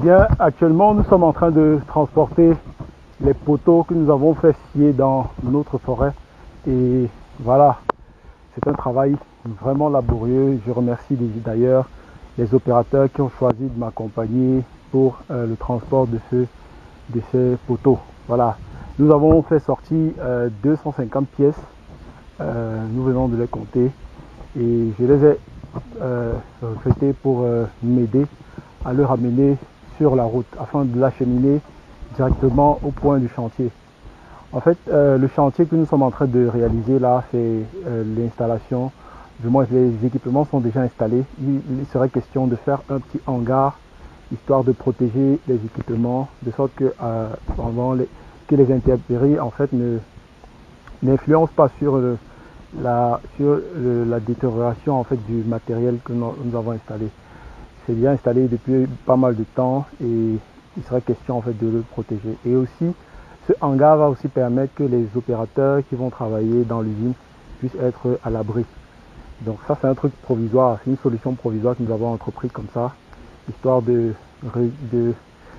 bien, actuellement, nous sommes en train de transporter les poteaux que nous avons fait scier dans notre forêt. Et voilà, c'est un travail vraiment laborieux. Je remercie d'ailleurs les opérateurs qui ont choisi de m'accompagner pour le transport de ces poteaux. Voilà, nous avons fait sortir 250 pièces. Nous venons de les compter et je les ai recrutés pour m'aider à le ramener sur la route afin de l'acheminer directement au point du chantier. En fait, le chantier que nous sommes en train de réaliser là, c'est l'installation. Du moins, les équipements sont déjà installés. Il serait question de faire un petit hangar histoire de protéger les équipements de sorte que, que les intempéries en fait n'influencent pas sur la détérioration en fait du matériel que nous avons installé. C'est bien installé depuis pas mal de temps et il serait question en fait de le protéger. Et aussi, ce hangar va aussi permettre que les opérateurs qui vont travailler dans l'usine puissent être à l'abri. Donc ça, c'est un truc provisoire, c'est une solution provisoire que nous avons entrepris comme ça, histoire de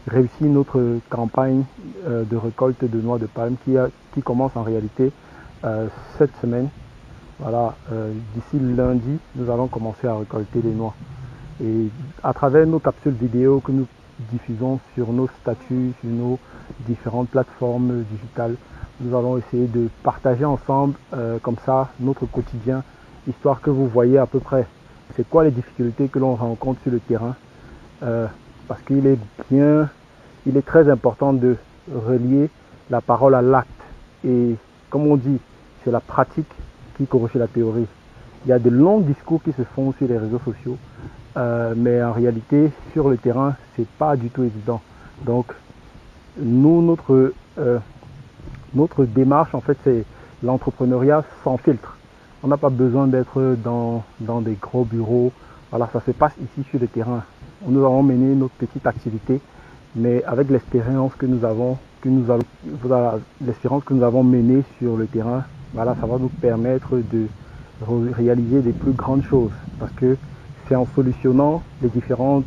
réussir notre campagne de récolte de noix de palme qui commence en réalité cette semaine. Voilà, d'ici lundi, nous allons commencer à récolter les noix. Et à travers nos capsules vidéo que nous diffusons sur nos statuts, sur nos différentes plateformes digitales, nous allons essayer de partager ensemble comme ça notre quotidien, histoire que vous voyez à peu près c'est quoi les difficultés que l'on rencontre sur le terrain. Parce qu'il est très important de relier la parole à l'acte. Et comme on dit, c'est la pratique qui corrige la théorie. Il y a de longs discours qui se font sur les réseaux sociaux, mais en réalité, sur le terrain, c'est pas du tout évident. Donc, nous, notre démarche, en fait, c'est l'entrepreneuriat sans filtre. On n'a pas besoin d'être dans des gros bureaux. Voilà, ça se passe ici sur le terrain. Nous avons mené notre petite activité, mais avec l'expérience que nous avons, l'expérience que nous avons menée sur le terrain, voilà, ça va nous permettre de réaliser des plus grandes choses. Parce que c'est en solutionnant les différents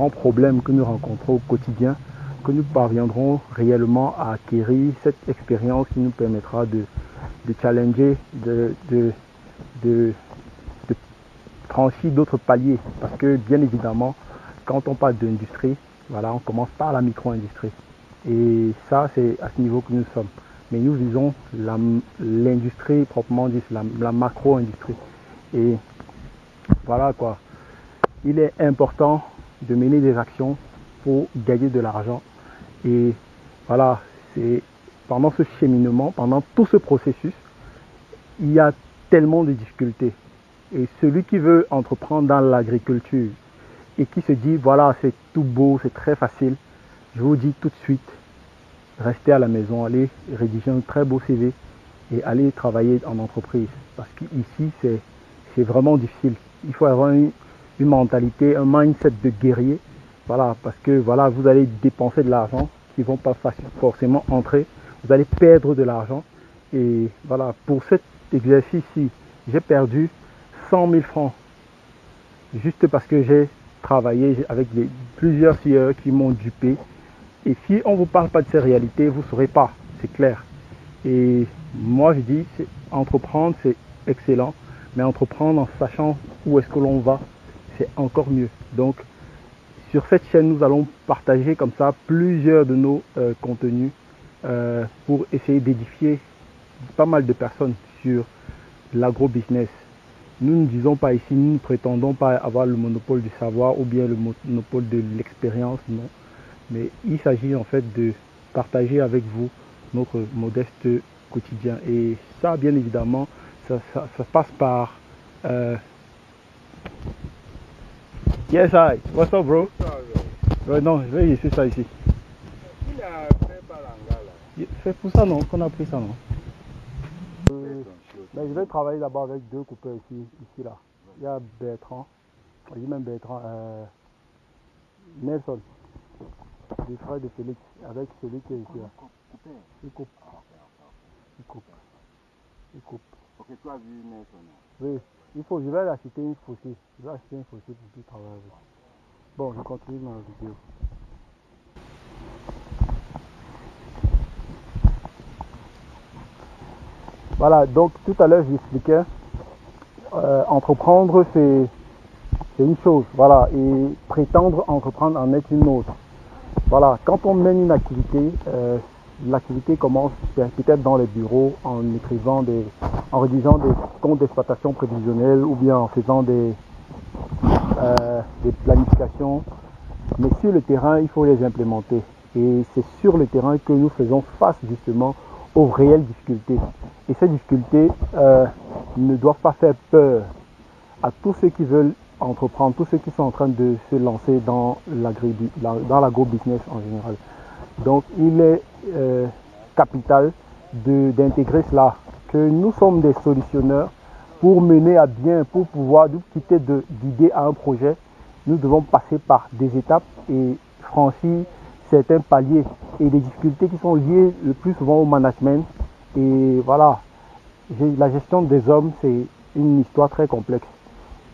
problèmes que nous rencontrons au quotidien que nous parviendrons réellement à acquérir cette expérience qui nous permettra de challenger, de franchir d'autres paliers. Parce que bien évidemment, quand on parle d'industrie, voilà, on commence par la micro-industrie. Et ça, c'est à ce niveau que nous sommes. Mais nous visons l'industrie proprement dit, la macro-industrie. Et voilà quoi. Il est important de mener des actions pour gagner de l'argent. Et voilà, c'est pendant ce cheminement, pendant tout ce processus, il y a tellement de difficultés. Et celui qui veut entreprendre dans l'agriculture et qui se dit, voilà, c'est tout beau, c'est très facile, je vous dis tout de suite, restez à la maison, allez rédiger un très beau CV et allez travailler en entreprise. Parce qu'ici, c'est vraiment difficile. Il faut avoir une mentalité, un mindset de guerrier. Voilà, parce que voilà, vous allez dépenser de l'argent qui ne vont pas forcément entrer. Vous allez perdre de l'argent. Et voilà, pour cet exercice-ci, j'ai perdu 100 000 francs. Juste parce que j'ai travaillé avec plusieurs scieurs qui m'ont dupé. Et si on ne vous parle pas de ces réalités, vous ne saurez pas, c'est clair. Et moi je dis, entreprendre c'est excellent, mais entreprendre en sachant où est-ce que l'on va, c'est encore mieux. Donc sur cette chaîne, nous allons partager comme ça plusieurs de nos contenus pour essayer d'édifier pas mal de personnes sur l'agro-business. Nous ne disons pas ici, nous ne prétendons pas avoir le monopole du savoir ou bien le monopole de l'expérience, non. Mais il s'agit en fait de partager avec vous notre modeste quotidien. Et ça, bien évidemment, ça passe par... Yes, hi. What's up, bro? Non, je vais laisser ça ici. Il a fait par l'Angala. C'est pour ça, non, qu'on a pris ça, non? Mais je vais travailler d'abord avec deux coupeurs ici, là. Il y a Bertrand, je dis même Bertrand, Nelson, du frère de Félix, avec celui qui est ici, là. Il coupe. Il coupe. Il coupe. Ok, tu as vu Nelson? Oui, je vais acheter une faucille. Je vais acheter une faucille pour tout travailler avec. Bon, je continue dans la vidéo. Voilà, donc tout à l'heure j'expliquais, entreprendre c'est une chose, voilà, et prétendre entreprendre en est une autre. Voilà, quand on mène une activité, l'activité commence peut-être dans les bureaux en écrivant en rédigeant des comptes d'exploitation prévisionnels ou bien en faisant des planifications. Mais sur le terrain, il faut les implémenter. Et c'est sur le terrain que nous faisons face justement aux réelles difficultés. Et ces difficultés ne doivent pas faire peur à tous ceux qui veulent entreprendre, tous ceux qui sont en train de se lancer dans l'agro-business en général. Donc il est capital d'intégrer cela, que nous sommes des solutionneurs pour mener à bien, pour pouvoir nous quitter d'idée à un projet. Nous devons passer par des étapes et franchir certains paliers et des difficultés qui sont liées le plus souvent au management. Et voilà, la gestion des hommes, c'est une histoire très complexe.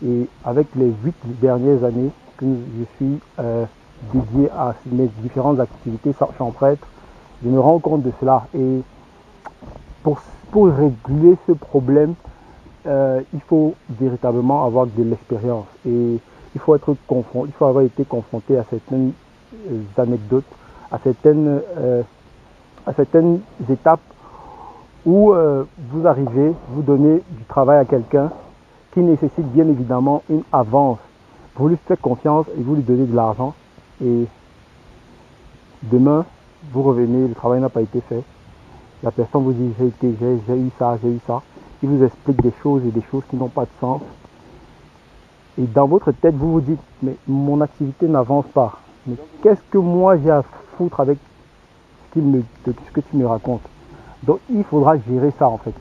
Et avec les 8 dernières années que je suis dédié à mes différentes activités champêtres, je me rends compte de cela. Et pour régler ce problème, il faut véritablement avoir de l'expérience. Et il faut avoir été confronté à certaines anecdotes, à certaines étapes où vous arrivez, vous donnez du travail à quelqu'un qui nécessite bien évidemment une avance. Vous lui faites confiance et vous lui donnez de l'argent. Et demain, vous revenez, le travail n'a pas été fait. La personne vous dit j'ai eu ça. Il vous explique des choses et des choses qui n'ont pas de sens. Et dans votre tête, vous vous dites, mais mon activité n'avance pas. Mais qu'est-ce que moi j'ai à foutre avec ce que tu me racontes? Donc il faudra gérer ça en fait.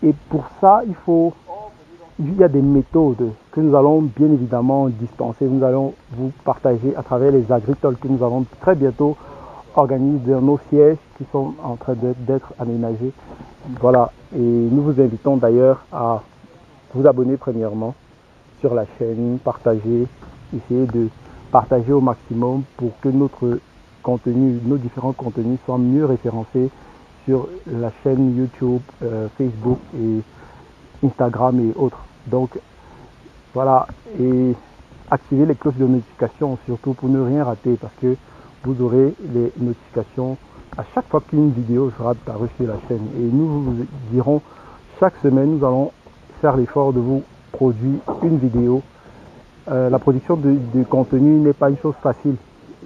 Et pour ça, il y a des méthodes que nous allons bien évidemment dispenser. Nous allons vous partager à travers les agritalks que nous allons très bientôt organiser dans nos sièges qui sont en train d'être aménagés. Voilà. Et nous vous invitons d'ailleurs à vous abonner premièrement sur la chaîne, partager, essayer de partager au maximum pour que notre contenu, nos différents contenus soient mieux référencés sur la chaîne YouTube, Facebook et Instagram et autres. Donc voilà, et activez les cloches de notification surtout pour ne rien rater parce que vous aurez les notifications à chaque fois qu'une vidéo sera apparue sur la chaîne. Et nous vous dirons chaque semaine, nous allons faire l'effort de vous produire une vidéo. La production de contenu n'est pas une chose facile.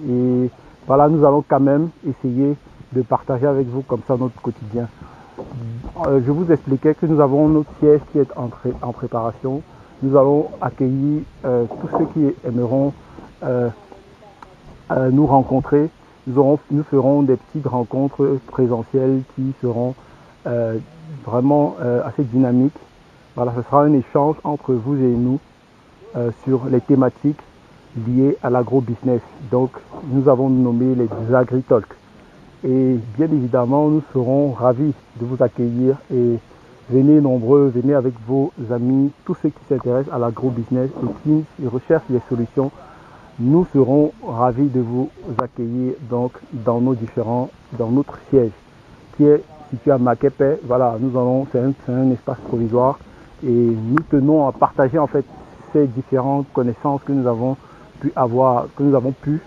Et voilà, nous allons quand même essayer de partager avec vous comme ça notre quotidien. Je vous expliquais que nous avons notre siège qui est en préparation. Nous allons accueillir tous ceux qui aimeront nous rencontrer. Nous ferons des petites rencontres présentielles qui seront vraiment assez dynamiques. Voilà, ce sera un échange entre vous et nous sur les thématiques liées à l'agro-business. Donc, nous avons nommé les agritalks. Et bien évidemment, nous serons ravis de vous accueillir et venez nombreux, venez avec vos amis, tous ceux qui s'intéressent à l'agro-business et qui recherchent des solutions. Nous serons ravis de vous accueillir donc dans notre siège qui est situé à Makepe. Voilà, c'est un espace provisoire et nous tenons à partager en fait ces différentes connaissances que nous avons pu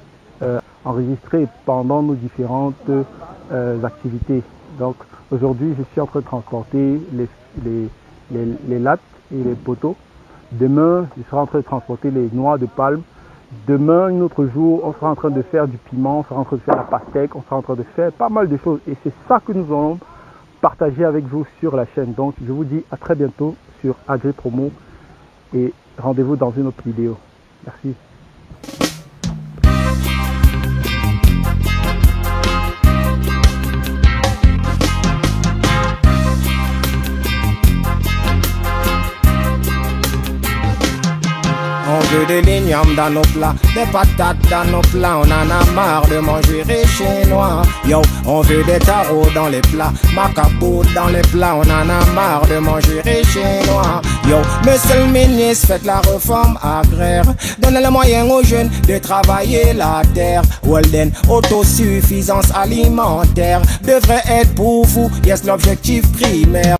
enregistrer pendant nos différentes activités. Donc aujourd'hui, je suis en train de transporter les lattes et les poteaux. Demain, je serai en train de transporter les noix de palme. Demain, un autre jour, on sera en train de faire du piment, on sera en train de faire la pastèque, on sera en train de faire pas mal de choses. Et c'est ça que nous allons partager avec vous sur la chaîne. Donc, je vous dis à très bientôt sur AgriPromo et rendez-vous dans une autre vidéo. Merci. veut de l'igname dans nos plats, des patates dans nos plats. On en a marre de manger les chinois. Yo, on veut des tarots dans les plats, macabou dans les plats. On en a marre de manger les chinois. Yo, monsieur le ministre, faites la réforme agraire. Donnez les moyens aux jeunes de travailler la terre. Walden, autosuffisance alimentaire devrait être pour vous, yes, l'objectif primaire.